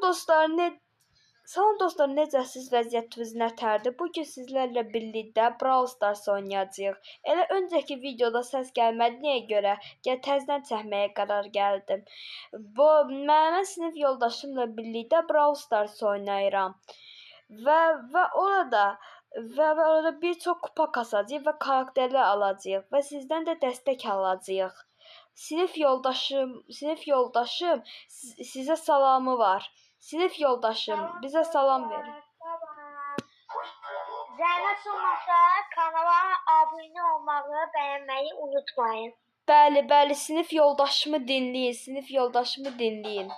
dostlar, salam dostlar, necəsiz, vəziyyətiniz nətərdir? Bugün sizlərlə birlikdə Brawl Stars oynayacağıq. Elə öncəki videoda səs gəlmədiyə görə təzədən çəkməyə qərar gəldim. Mənim sinif yoldaşımla birlikdə Brawl Stars oynayıram. Və orada bir çox kupa kasacağıq və karakterlər alacağıq və sizdən də dəstək alacağıq. Sinif yoldaşım sizə salamı var. Sinif yoldaşım, bizə salam verin. Zəhmət olmasa kanala abunə olmağı, bəyənməyi unutmayın. Bəli, sinif yoldaşımı dinləyin.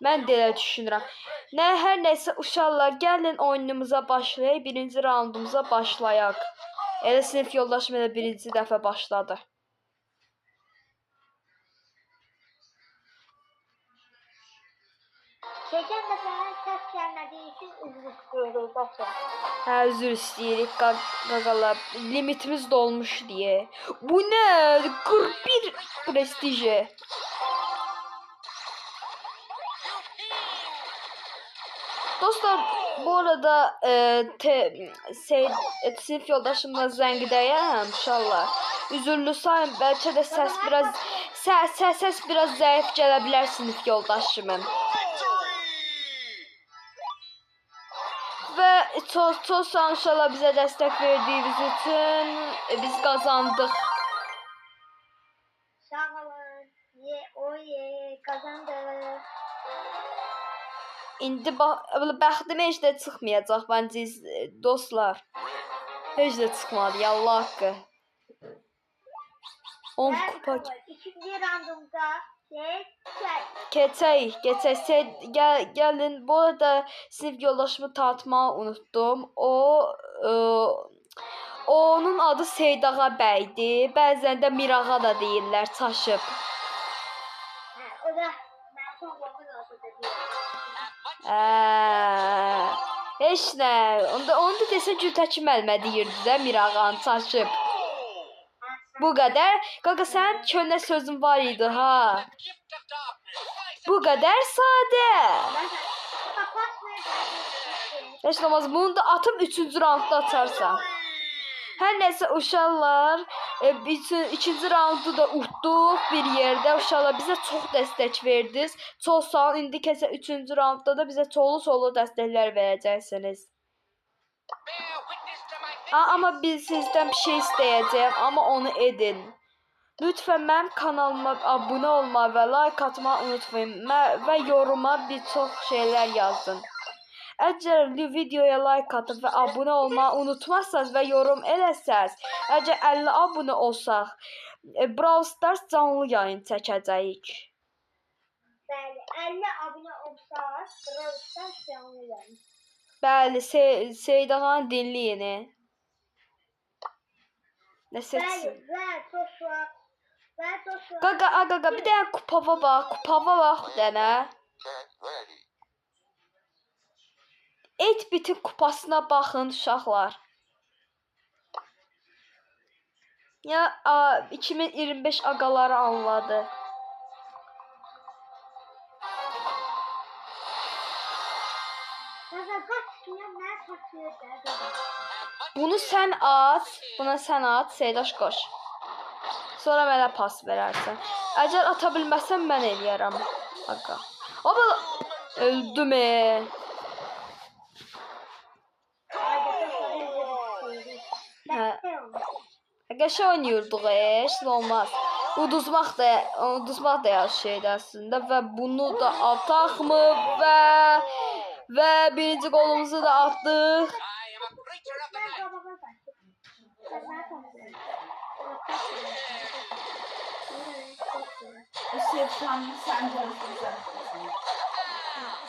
Mən də elə düşünürəm. Hər nəysə uşaqlar, gəlin oyunumuza başlayaq, birinci raundumuza başlayaq. Elə sinif yoldaşım elə birinci dəfə başladı. Keçən dəfə səs gəlmədiyi üçün üzr istəyirik dostlar. Üzr istəyirik qaqalar. Limitimiz dolmuş deyə. Bu nə? 41 prestiji. Dostlar, bu arada sinif yoldaşımla zəngdəyəm inşallah. Üzürlü sayın, bəlkə də səs biraz zəif gələ bilər sinif yoldaşımın. Və çox sağ olun inşallah bizə dəstək verdiyiniz üçün biz qazandıq. Sağ olun. Qazandıq. İndi bəxtimə heç də çıxmayacaq bəncə dostlar. Heç də çıxmadı, yallah haqqı. 10 kupa. İkinci randımda Keçək. Gəlin. Bu arada sinif yoldaşımı tanıtmağı unutdum. Onun adı Seydağa bəydir. Bəzən də Mirağa da deyirlər, çaşıb. O da mən son vaxtı Heç nə. Onu da desə Gültəki müəllimə deyirdi də Mirağan, çaşıb. Bu qədər. Qaqa, sənin köhnə sözün var idi, ha. Bu qədər sadə. Heç olmaz, bunu da atım 3-cü raundda açarsan. Hər nəsə uşaqlar, ikinci raundu da utduq bir yerdə. Uşaqlar bizə çox dəstək verdiniz. Çox sağ olun. İndi kəsə 3-cü raundda da bizə çoxlu dəstəklər verəcəksiniz. Amma biz sizdən bir şey istəyəcəyəm, amma onu edin. Lütfən mənim kanalıma abunə olmağı və like atmağı unutmayın və yoruma bir çox şeylər yazın. Əgər videoya like atıb və abunə olmağı unutmazsanız və yorum eləsəz, əgər 50 abunə olsaq, Brawl Stars canlı yayın çəkəcəyik. Bəli, 50 abunə olsaq, Brawl Stars canlı yayın. Bəli, Seydağanı dinləyin. Nə seçsin? Qaqa, bir dənə kupava bax, dənə. Bitin kupasına baxın uşaqlar. Ya 2025 ağaları anladı. Bunu sən at, Seydaş qoş. Sonra mənə pas verərsən. Əgər ata bilməsən mən eləyərəm. Qaqa. Öldüm. Qəşə oynayırdıq, heç nə olmaz. Uduzmaq da yaxşı şeydir əslində və bunu da ataqmı və birinci qolumuzu da atdıq.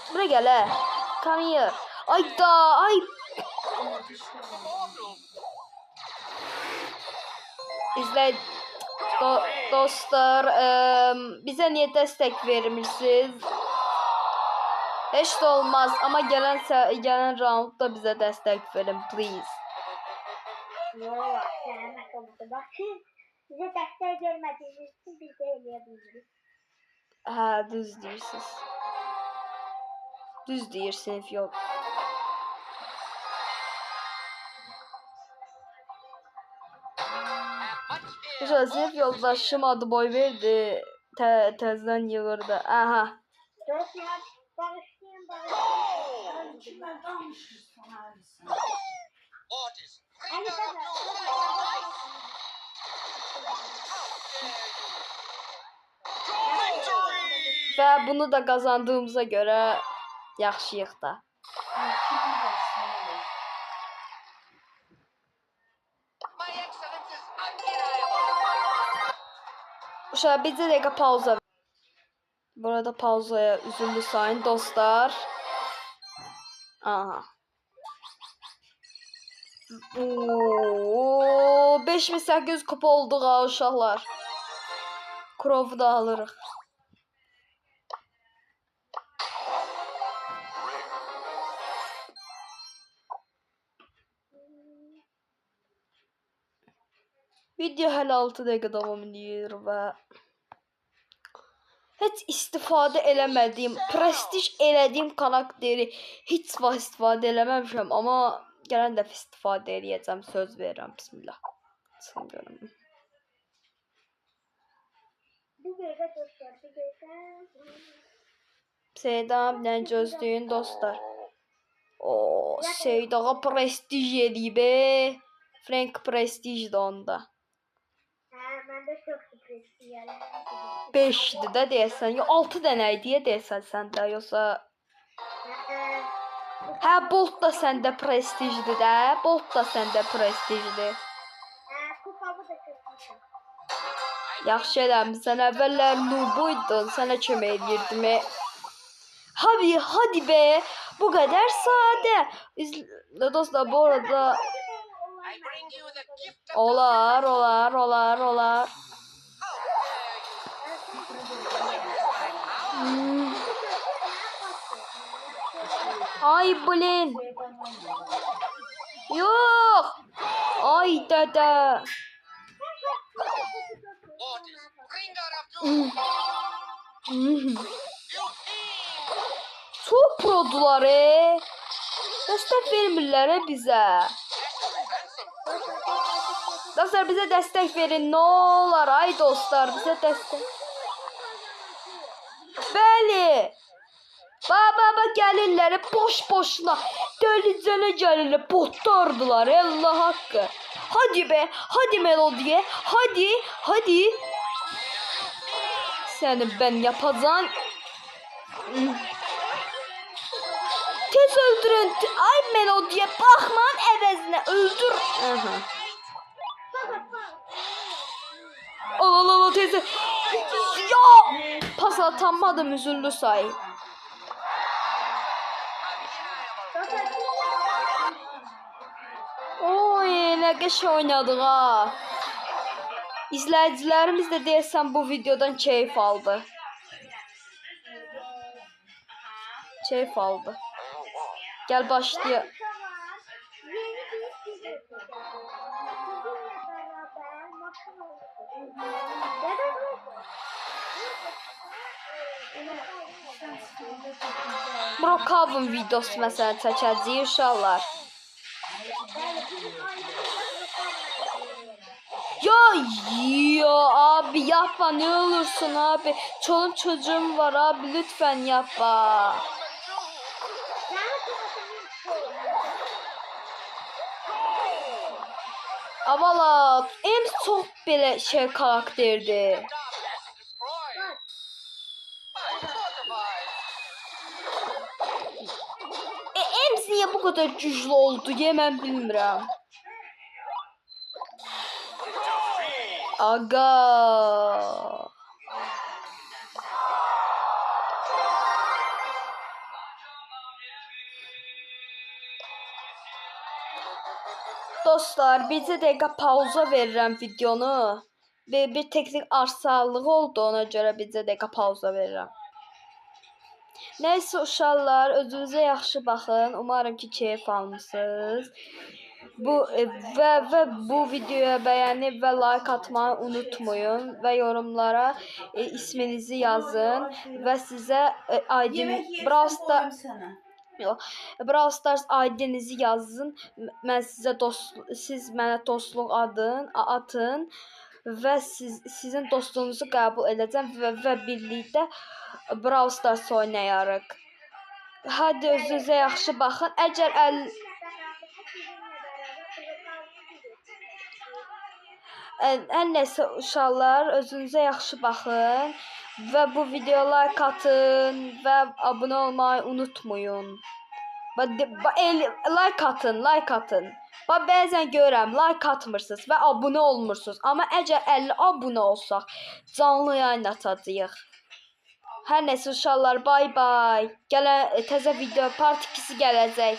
Bura gəl, come here. Ay. İzləyin dostlar, bizə niyə dəstək vermirsiniz? Heç də olmaz, amma gələn roundda bizə dəstək verin, please. Bizə dəstək vermədiyiniz üçün biz də eləyə bilirik. Hə, düz deyirsiniz. Düz deyir sinif yol. Uşaq sinif yoldaşım adı boy verdi. Təzdən yığırdı. Aha. Dostlar barışlayın. Kimden danışırsın Alice? Ali baba. Və bunu da qazandığımıza görə yaxşıyıq da. Uşaq bir dəqiqə pauza. Burada pauzaya üzüldü sayın dostlar. Aha. 5800 kupa olduq ha uşaqlar. Krovu da alırıq. Video hələ 6 dəqiqə davam edir və heç istifadə eləmədiyim, prestij elədiyim karakteri heç vaxt istifadə eləməmişəm, amma gələn dəfə istifadə eləyəcəm, söz verirəm. Bismillah. Çıxın görüm. Bir dəqiqə dostlar, bir dəqiqə. Seydan bilən gözləyin dostlar. Seydağa prestij eləyib. Frank prestij də onda. Məndə çox prestij yəni. 5'di də deyəsən, ya 6 dənə idi deyəsən səndə, yoxsa hə, Bolt da səndə prestijdir də. Bolt da səndə prestijdir. Kupamı da çəkmişəm. Yaxşı eləmisən. Əvvəllər noobuydun, sənə kömək edirdim. Hadi be. Bu qədər sadə. Dostlar, bu arada olar. Ay blin. Yok. Ay dada. Çok prodular Dəstək vermirlər bizə. Dostlar, bizə dəstək verin, nə olar ay dostlar, bizə dəstək. Bəli. Baba gəlirlər, boş-boşuna, dölücənə gəlirlər, botlardılar, Allah haqqı. Hadi be, hadi Melodiye, hadi. Səni ben yapacağım. Tez öldürün, ay Melodiye, baxman əvəzinə öldür. Allah tez. Ya, pas atanmadım, üzüldü say. Oy, nə qəşəng oynadık ha. İzləyicilərimiz də deyəsən bu videodan keyif aldı. Gəl başlayaq. Brokovun videosu məsələn çəkəcəyik inşallah. Ya abi yapma, ne olursun abi. Çoluk çocuğum var abi, lütfen yapma. Avala, Ems çok belə şey karakterdi. Ems niye bu kadar güçlü oldu diye ben bilmirəm. Aga. Dostlar, bircə dəqiqə pauza verirəm videonu. Və bir teknik arsalığı oldu, ona görə bircə dəqiqə pauza verirəm. Nəysə uşaqlar, özünüzə yaxşı baxın. Umarım ki keyif almısınız. Və bu videoya bəyənib və like atmayı unutmayın və yorumlara isminizi yazın və sizə ID Brawl Stars ID-nizi yazın. Mən sizə siz mənə dostluq atın və sizin dostluğunuzu qəbul edəcəm və birlikdə Brawl Stars oynayarıq. Hadi özünüzə yaxşı baxın. Əgər hər nəsə uşaqlar özünüzə yaxşı baxın və bu videoya like atın və abunə olmayı unutmayın. Like atın. Bəzən görürəm like atmırsınız və abunə olmursunuz. Amma əgər 50 abunə olsaq canlı yayın açacağıq. Hər nəsə uşaqlar, bay bay. Təzə video part 2-si gələcək.